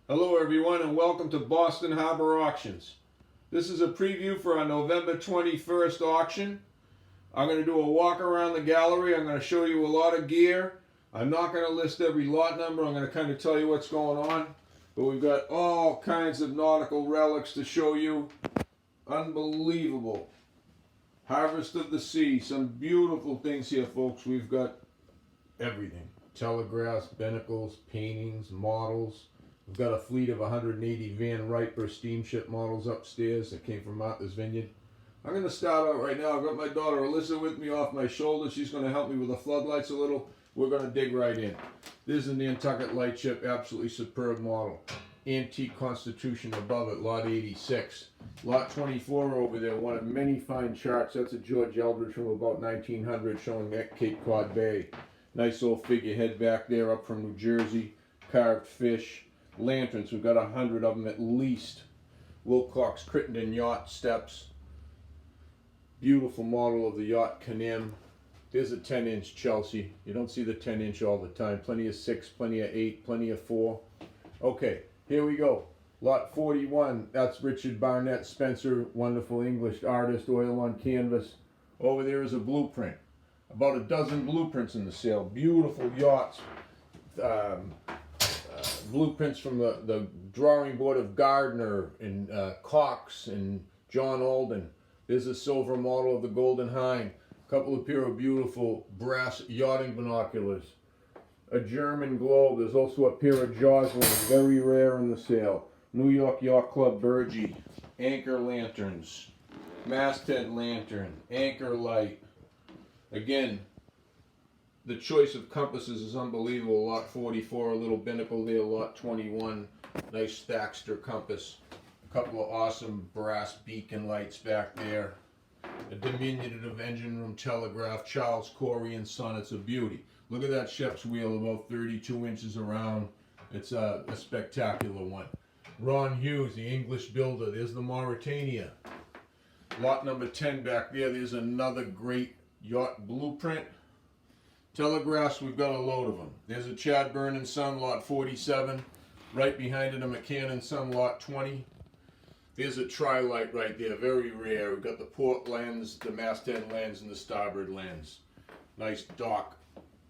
Hello everyone and welcome to Boston Harbor Auctions. This is a preview for our November 21st auction. I'm going to do a walk around the gallery. I'm going to show you a lot of gear. I'm not going to list every lot number. I'm going to kind of tell you what's going on. But we've got all kinds of nautical relics to show you. Unbelievable. Harvest of the Sea. Some beautiful things here, folks. We've got everything. Telegraphs, binnacles, paintings, models. We've got a fleet of 180 Van Riper steamship models upstairs that came from Martha's Vineyard. I'm going to start out right now. I've got my daughter Alyssa with me off my shoulder. She's going to help me with the floodlights a little. We're going to dig right in. This is a Nantucket lightship, absolutely superb model. Antique Constitution above it, lot 86. Lot 24 over there, one of many fine charts. That's a George Eldridge from about 1900 showing that Cape Cod Bay. Nice old figurehead back there up from New Jersey. Carved fish. Lanterns, we've got 100 of them at least. Wilcox Crittenden yacht steps. Beautiful model of the yacht Canem. There's a 10-inch Chelsea. You don't see the 10-inch all the time. Plenty of 6, plenty of 8, plenty of 4. Okay, here we go. Lot 41, that's Richard Barnett Spencer, wonderful English artist, oil on canvas. Over there is a blueprint. About a dozen blueprints in the sale. Beautiful yachts. Blueprints from the drawing board of Gardner and Cox and John Alden. There's a silver model of the Golden Hind. A couple of pair of beautiful brass yachting binoculars. A German globe. There's also a pair of Joslins, very rare in the sale. New York Yacht Club Burgee. Anchor lanterns. Masthead lantern. Anchor light. Again, the choice of compasses is unbelievable. Lot 44, a little binnacle there. Lot 21, nice Thaxter compass. A couple of awesome brass beacon lights back there. A diminutive engine room telegraph. Charles Corey and Son. It's a beauty. Look at that ship's wheel, about 32 inches around. It's a spectacular one. Ron Hughes, the English builder. There's the Mauritania. Lot number 10 back there. There's another great yacht blueprint. Telegraphs, we've got a load of them. There's a Chadburn and Son, lot 47. Right behind it, a McCann and Son, lot 20. There's a tri-light right there, very rare. We've got the port lens, the masthead lens, and the starboard lens. Nice dock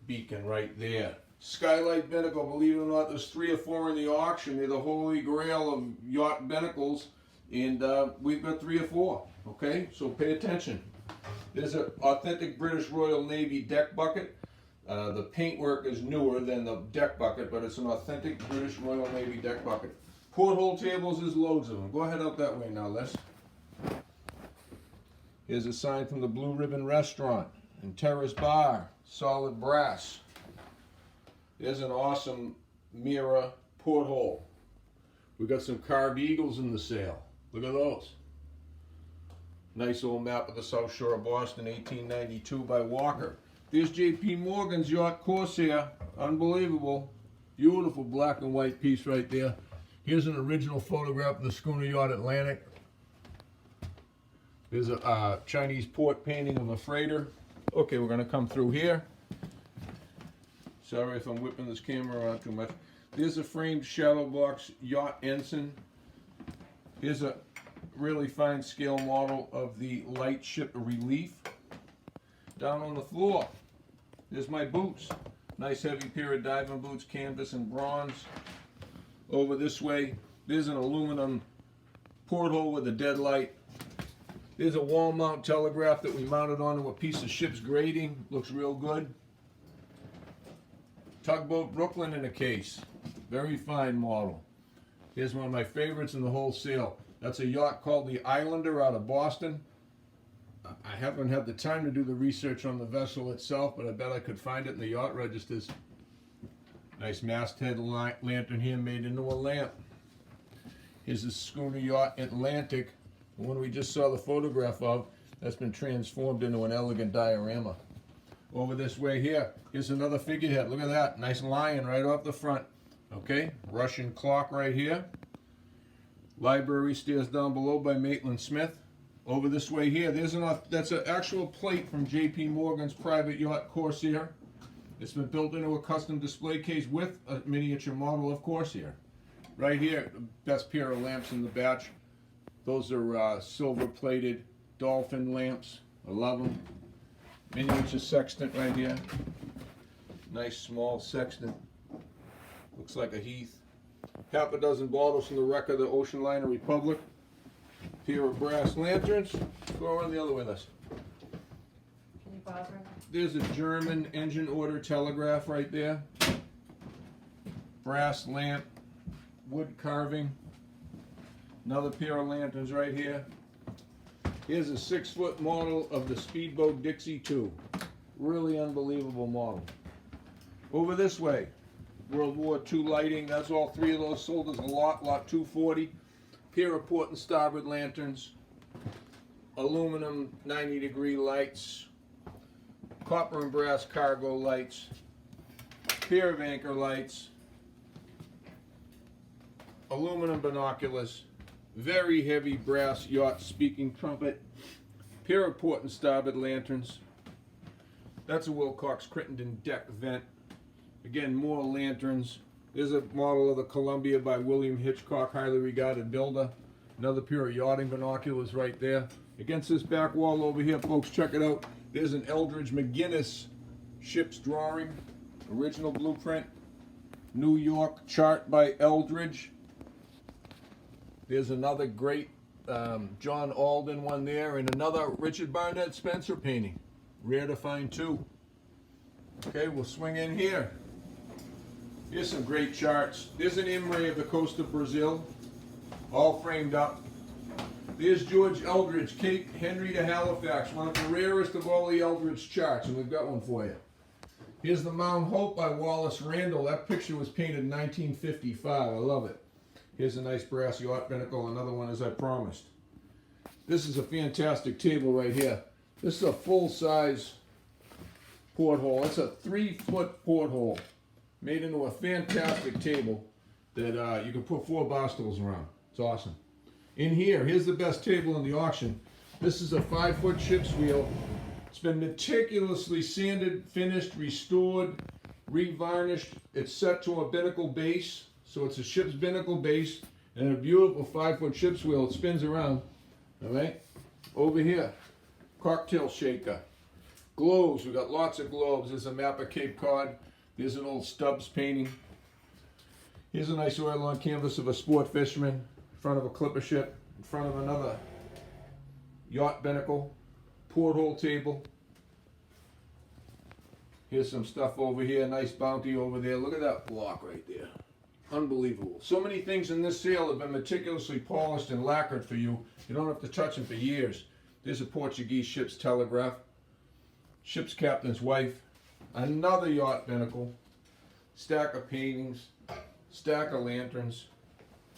beacon right there. Skylight binnacle, believe it or not, there's 3 or 4 in the auction. They're the holy grail of yacht binnacles, and we've got 3 or 4, okay? So pay attention. There's an authentic British Royal Navy deck bucket. The paintwork is newer than the deck bucket, but it's an authentic British Royal Navy deck bucket. Porthole tables, there's loads of them. Go ahead out that way now, Les. Here's a sign from the Blue Ribbon Restaurant and Terrace Bar, solid brass. There's an awesome mirror porthole. We got some carved eagles in the sale. Look at those. Nice old map of the South Shore of Boston, 1892 by Walker. There's J.P. Morgan's Yacht Corsair. Unbelievable. Beautiful black and white piece right there. Here's an original photograph of the schooner yacht Atlantic. There's a Chinese port painting of a freighter. Okay, we're going to come through here. Sorry if I'm whipping this camera around too much. There's a framed shadow box yacht ensign. Here's a really fine scale model of the lightship Relief. Down on the floor, there's my boots. Nice heavy pair of diving boots, canvas and bronze. Over this way, there's an aluminum porthole with a dead light. There's a wall mount telegraph that we mounted onto a piece of ship's grating. Looks real good. Tugboat Brooklyn in a case. Very fine model. Here's one of my favorites in the whole sale. That's a yacht called the Islander out of Boston. I haven't had the time to do the research on the vessel itself, but I bet I could find it in the yacht registers. Nice masthead lantern here made into a lamp. Here's the schooner yacht Atlantic, the one we just saw the photograph of. That's been transformed into an elegant diorama. Over this way here, here's another figurehead. Look at that, nice lion right off the front. Okay, Russian clock right here. Library stairs down below by Maitland Smith. Over this way here, that's an actual plate from J.P. Morgan's private yacht Corsair. It's been built into a custom display case with a miniature model of Corsair. Right here, the best pair of lamps in the batch. Those are silver plated dolphin lamps. I love them. Miniature sextant right here. Nice small sextant. Looks like a Heath. Half a dozen bottles from the wreck of the Ocean Liner Republic. Pair of brass lanterns. Go around the other way, Les. Can you pause right now? There's a German engine order telegraph right there. Brass lamp, wood carving. Another pair of lanterns right here. Here's a 6-foot model of the Speedboat Dixie 2. Really unbelievable model. Over this way, World War II lighting. That's all 3 of those sold as a lot 240. Pair of port and starboard lanterns. Aluminum 90-degree lights. Copper and brass cargo lights. Pair of anchor lights. Aluminum binoculars. Very heavy brass yacht speaking trumpet. Pair of port and starboard lanterns. That's a Wilcox Crittenden deck vent. Again, more lanterns. There's a model of the Columbia by William Hitchcock, highly regarded builder. Another pair of yachting binoculars right there. Against this back wall over here, folks, check it out. There's an Eldridge McGuinness ship's drawing. Original blueprint. New York chart by Eldridge. There's another great John Alden one there, and another Richard Barnett Spencer painting. Rare to find too. Okay, we'll swing in here. Here's some great charts. There's an Imre of the coast of Brazil, all framed up. There's George Eldridge, Cape Henry to Halifax, one of the rarest of all the Eldridge charts, and we've got one for you. Here's the Mount Hope by Wallace Randall. That picture was painted in 1955. I love it. Here's a nice brass yacht binnacle, another one as I promised. This is a fantastic table right here. This is a full-size porthole. It's a 3-foot porthole made into a fantastic table that you can put 4 bar stools around. It's awesome. In here, here's the best table in the auction. This is a 5-foot ship's wheel. It's been meticulously sanded, finished, restored, revarnished. It's set to a binnacle base. So it's a ship's binnacle base and a beautiful 5-foot ship's wheel. It spins around. All right. Over here, cocktail shaker. Globes. We've got lots of globes. There's a map of Cape Cod. There's an old Stubbs painting. Here's a nice oil on canvas of a sport fisherman in front of a clipper ship, in front of another yacht binnacle, porthole table. Here's some stuff over here. Nice bounty over there. Look at that block right there. Unbelievable. So many things in this sale have been meticulously polished and lacquered for you. You don't have to touch them for years. There's a Portuguese ship's telegraph. Ship's captain's wife. Another yacht binnacle. Stack of paintings. Stack of lanterns.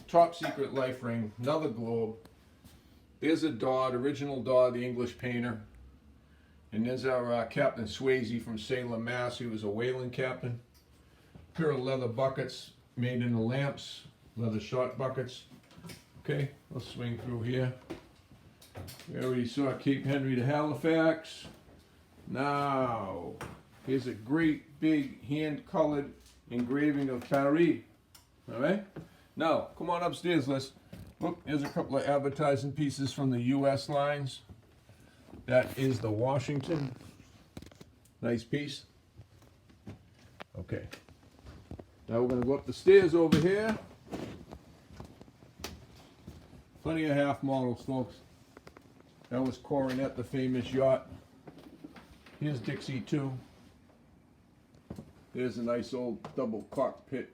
Top secret life ring. Another globe. There's a Dodd, original Dodd, the English painter. And there's our Captain Swayze from Salem, Mass. He was a whaling captain. A pair of leather buckets made into lamps, leather shot buckets. Okay, let's swing through here. We already saw Cape Henry to Halifax. Now, here's a great big hand-colored engraving of Paris. All right? Now, come on upstairs, Liz. Look, here's a couple of advertising pieces from the U.S. lines. That is the Washington. Nice piece. Okay. Now we're going to go up the stairs over here. Plenty of half models, folks. That was Coronet, the famous yacht. Here's Dixie 2. There's a nice old double cockpit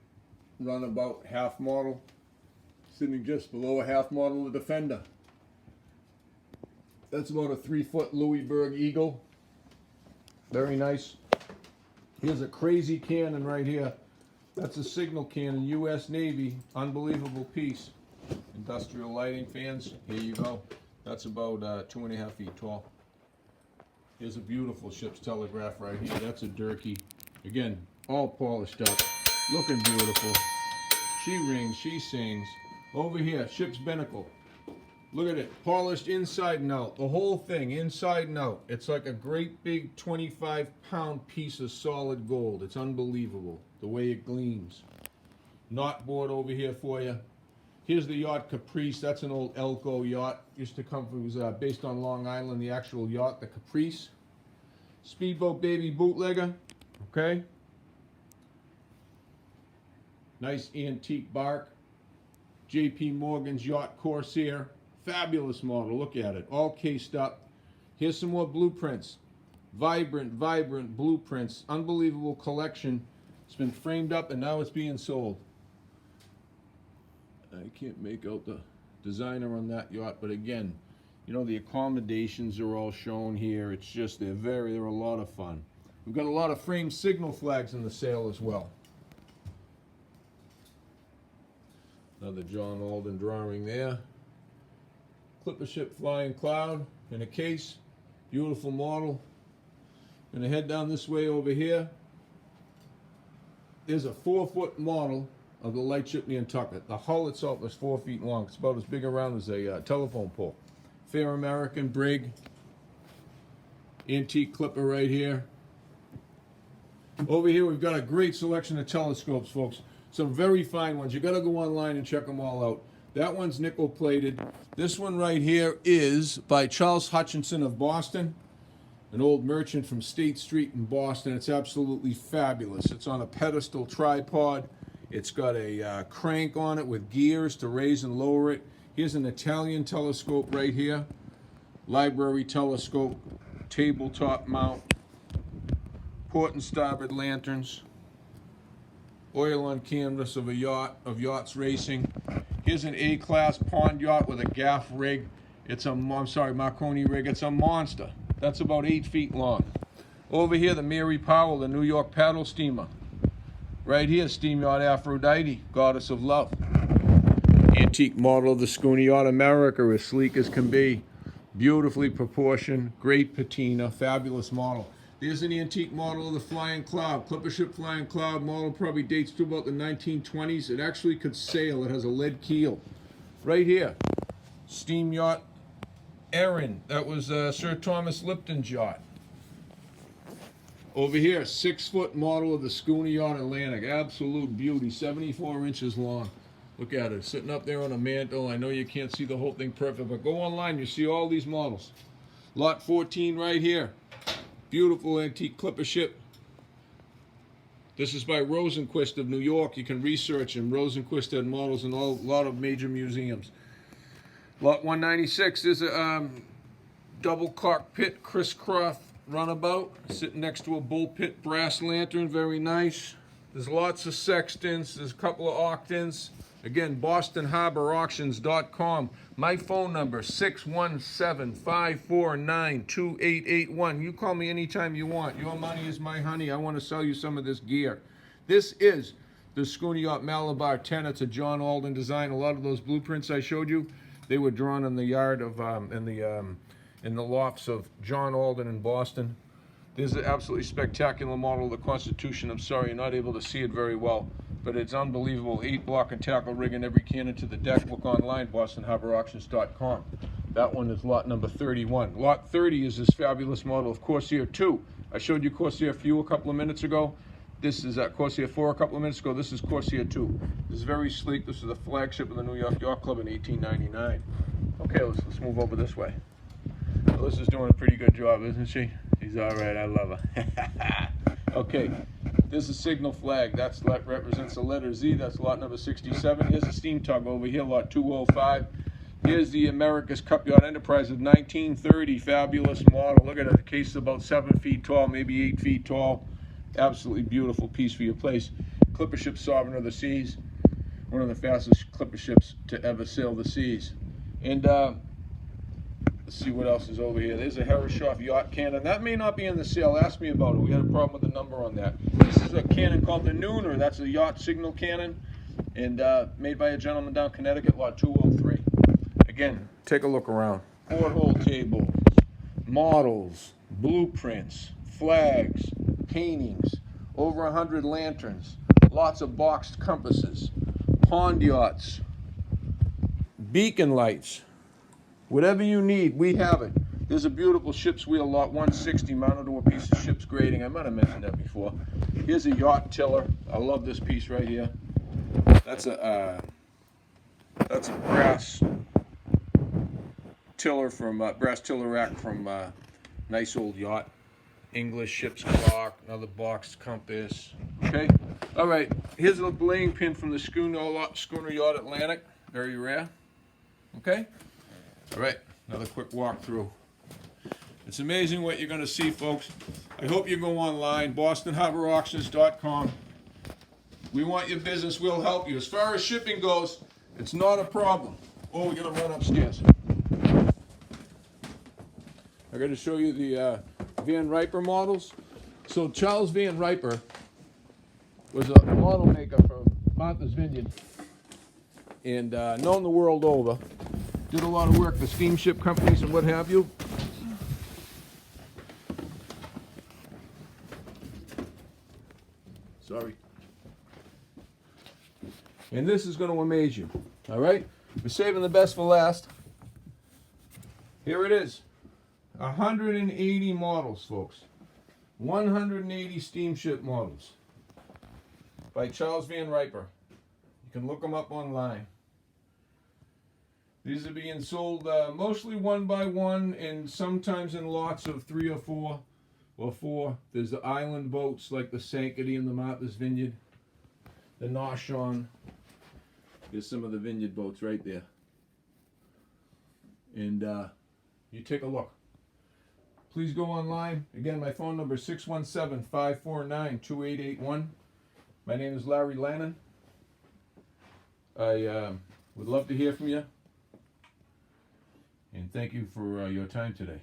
runabout half model. Sitting just below a half model of Defender. That's about a 3-foot Louisburg Eagle. Very nice. Here's a crazy cannon right here. That's a signal cannon, U.S. Navy. Unbelievable piece. Industrial lighting fans. Here you go. That's about 2.5 feet tall. Here's a beautiful ship's telegraph right here. That's a Durkee. Again, all polished up. Looking beautiful. She rings, she sings. Over here, ship's binnacle. Look at it. Polished inside and out. The whole thing, inside and out. It's like a great big 25-pound piece of solid gold. It's unbelievable the way it gleams. knot board over here for you. Here's the yacht Caprice. That's an old Elko yacht. Used to come from, it was based on Long Island, the actual yacht, the Caprice. Speedboat baby bootlegger, okay? Nice antique bark. J.P. Morgan's Yacht Corsair. Fabulous model, look at it, all cased up. Here's some more blueprints. Vibrant blueprints. Unbelievable collection. It's been framed up and now it's being sold. I can't make out the designer on that yacht, but again, you know, the accommodations are all shown here. It's just, they're a lot of fun. We've got a lot of framed signal flags in the sale as well. Another John Alden drawing there. Clipper ship Flying Cloud in a case. Beautiful model. Gonna head down this way over here. There's a 4-foot model of the lightship Nantucket. The hull itself is 4 feet long. It's about as big around as a telephone pole. Fair American brig. Antique clipper right here. Over here we've got a great selection of telescopes, folks. Some very fine ones. You gotta go online and check them all out. That one's nickel plated. This one right here is by Charles Hutchinson of Boston, an old merchant from State Street in Boston. It's absolutely fabulous. It's on a pedestal tripod. It's got a crank on it with gears to raise and lower it. Here's an Italian telescope right here. Library telescope, tabletop mount, port and starboard lanterns, oil on canvas of a yacht, of yachts racing. Here's an A-class pond yacht with a gaff rig. It's a, Marconi rig. It's a monster. That's about 8 feet long. Over here, the Mary Powell, the New York paddle steamer. Right here, steam yacht Aphrodite, goddess of love. Antique model of the schooner yacht America, as sleek as can be. Beautifully proportioned, great patina, fabulous model. There's an antique model of the Flying Cloud, clipper ship Flying Cloud model, probably dates to about the 1920s. It actually could sail. It has a lead keel. Right here, steam yacht Erin. That was Sir Thomas Lipton's yacht. Over here, 6-foot model of the schooner yacht Atlantic. Absolute beauty, 74 inches long. Look at it, sitting up there on a mantle. I know you can't see the whole thing perfect, but go online, you see all these models. Lot 14 right here. Beautiful antique clipper ship. This is by Rosenquist of New York. You can research him. Rosenquist had models in a lot of major museums. Lot 196 is a double cockpit crisscross runabout, sitting next to a bullpit brass lantern. Very nice. There's lots of sextants. There's a couple of octants. Again, BostonHarborAuctions.com. My phone number, 617-549-2881. You call me anytime you want. Your money is my honey. I want to sell you some of this gear. This is the schooner yacht Malabar 10. It's a John Alden design. A lot of those blueprints I showed you, they were drawn in the yard of, in the lofts of John Alden in Boston. This is an absolutely spectacular model of the Constitution. I'm sorry you're not able to see it very well, but it's unbelievable. 8-block and tackle rigging every cannon to the deck. Look online, BostonHarborAuctions.com. That one is lot number 31. Lot 30 is this fabulous model of Corsair 2. I showed you Corsair Few a couple of minutes ago. This is Corsair 4 a couple of minutes ago. This is Corsair 2. This is very sleek. This is the flagship of the New York Yacht Club in 1899. Okay, let's move over this way. Alyssa's doing a pretty good job, isn't she? She's all right. I love her. Okay, there's a signal flag. That represents the letter Z. That's lot number 67. Here's a steam tug over here, lot 205. Here's the America's Cup Yacht Enterprise of 1930. Fabulous model. Look at it. The case is about 7 feet tall, maybe 8 feet tall. Absolutely beautiful piece for your place. Clipper ship Sovereign of the Seas. One of the fastest clipper ships to ever sail the seas. And let's see what else is over here. There's a Herreshoff yacht cannon. That may not be in the sale. Ask me about it. We had a problem with the number on that. This is a cannon called the Nooner. That's a yacht signal cannon, and made by a gentleman down Connecticut, lot 203. Again, take a look around. Porthole tables, models, blueprints, flags, paintings, over 100 lanterns, lots of boxed compasses, pond yachts, beacon lights. Whatever you need, we have it. There's a beautiful ship's wheel, lot 160, mounted to a piece of ship's grating. I might have mentioned that before. Here's a yacht tiller. I love this piece right here. That's a brass tiller from brass tiller rack from nice old yacht. English ship's clock, another box compass. Okay, all right. Here's a belaying pin from the schooner yacht Atlantic, very rare. Okay, all right. Another quick walkthrough. It's amazing what you're going to see, folks. I hope you go online, BostonHarborAuctions.com. We want your business. We'll help you. As far as shipping goes, it's not a problem. Oh, we got to run upstairs. I got to show you the Van Riper models. So Charles Van Riper was a model maker from Martha's Vineyard and known the world over. Did a lot of work for steamship companies and what have you. Sorry. And this is going to amaze you. All right? We're saving the best for last. Here it is. 180 models, folks. 180 steamship models by Charles Van Riper. You can look them up online. These are being sold mostly one by one and sometimes in lots of 3 or 4 or 4. There's the island boats like the Sankaty and the Martha's Vineyard. The Noshon. There's some of the vineyard boats right there. And you take a look. Please go online. Again, my phone number is 617-549-2881. My name is Larry Lannan. I would love to hear from you. And thank you for your time today.